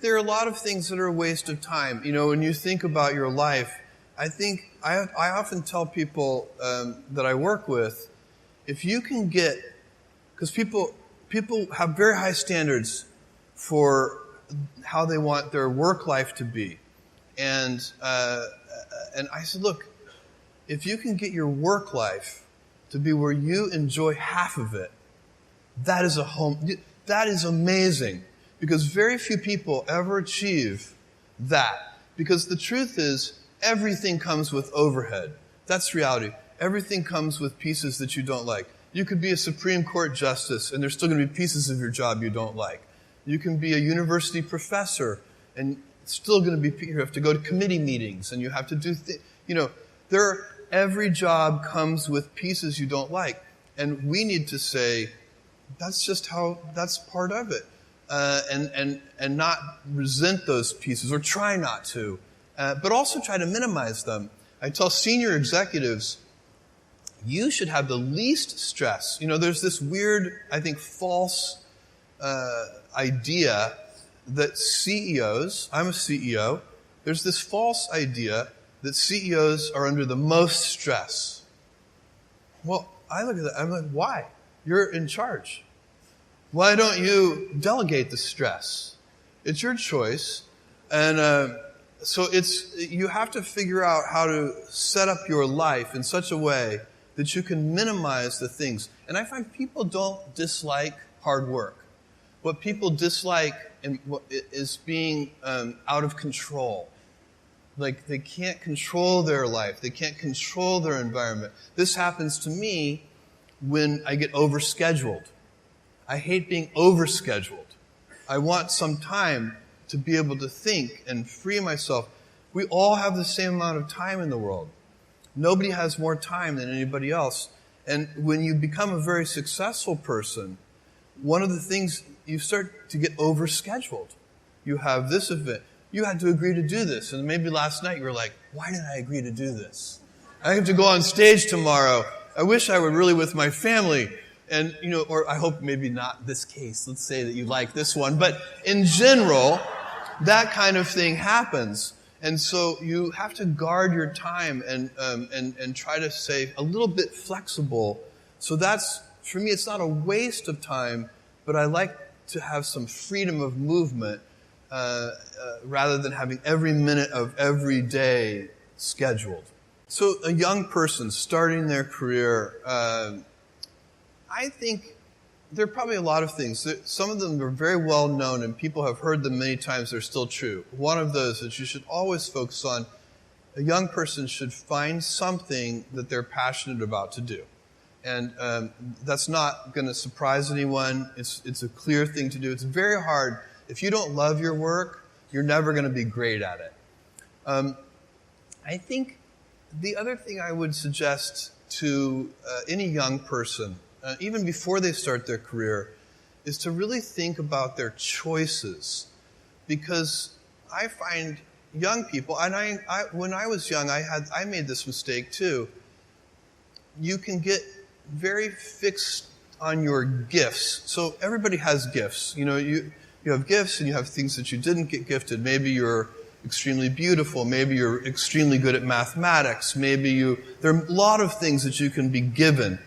There are a lot of things that are a waste of time. When you think about your life, I often tell people that I work with, if you can get, because people have very high standards for how they want their work life to be, and I said, look, if you can get your work life to be where you enjoy half of it, that is amazing. Because very few people ever achieve that. Because the truth is, everything comes with overhead. That's reality. Everything comes with pieces that you don't like. You could be a Supreme Court justice, and there's still going to be pieces of your job you don't like. You can be a university professor, and it's still going to be, you have to go to committee meetings, and you have to do every job comes with pieces you don't like. And we need to say, that's part of it. And not resent those pieces, or try not to, but also try to minimize them. I tell senior executives, you should have the least stress. There's this weird, I think, false idea that CEOs, I'm a CEO, there's this false idea that CEOs are under the most stress. Well, I look at that, I'm like, why? You're in charge. Why don't you delegate the stress? It's your choice. And so you have to figure out how to set up your life in such a way that you can minimize the things. And I find people don't dislike hard work. What people dislike is being out of control. Like they can't control their life. They can't control their environment. This happens to me when I get overscheduled. I hate being overscheduled. I want some time to be able to think and free myself. We all have the same amount of time in the world. Nobody has more time than anybody else. And when you become a very successful person, one of the things, you start to get overscheduled. You have this event. You had to agree to do this. And maybe last night you were like, why did I agree to do this? I have to go on stage tomorrow. I wish I were really with my family. And, or I hope maybe not this case. Let's say that you like this one. But in general, that kind of thing happens. And so you have to guard your time and try to stay a little bit flexible. So that's, for me, it's not a waste of time, but I like to have some freedom of movement rather than having every minute of every day scheduled. So a young person starting their career, I think there are probably a lot of things. Some of them are very well known and people have heard them many times. They're still true. One of those is you should always focus on, a young person should find something that they're passionate about to do. And that's not going to surprise anyone. It's a clear thing to do. It's very hard. If you don't love your work, you're never going to be great at it. I think the other thing I would suggest to any young person, even before they start their career, is to really think about their choices. Because I find young people, and I when I was young, I made this mistake too. You can get very fixed on your gifts. So everybody has gifts. You have gifts and you have things that you didn't get gifted. Maybe you're extremely beautiful. Maybe you're extremely good at mathematics. There are a lot of things that you can be given.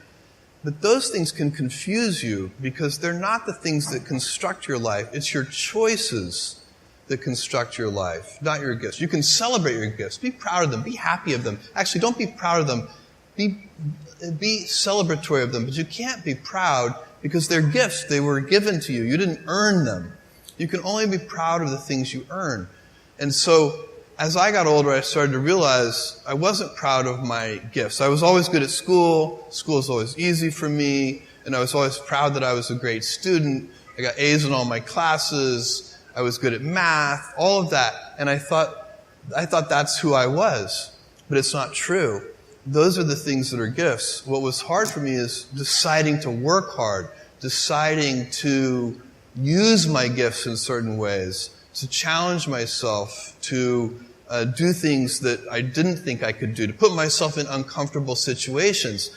But those things can confuse you because they're not the things that construct your life. It's your choices that construct your life, not your gifts. You can celebrate your gifts. Be proud of them. Be happy of them. Actually, don't be proud of them. Be celebratory of them. But you can't be proud because they're gifts. They were given to you. You didn't earn them. You can only be proud of the things you earn. And so, as I got older, I started to realize I wasn't proud of my gifts. I was always good at school. School was always easy for me. And I was always proud that I was a great student. I got A's in all my classes. I was good at math, all of that. And I thought that's who I was. But it's not true. Those are the things that are gifts. What was hard for me is deciding to work hard, deciding to use my gifts in certain ways, to challenge myself, to do things that I didn't think I could do, to put myself in uncomfortable situations.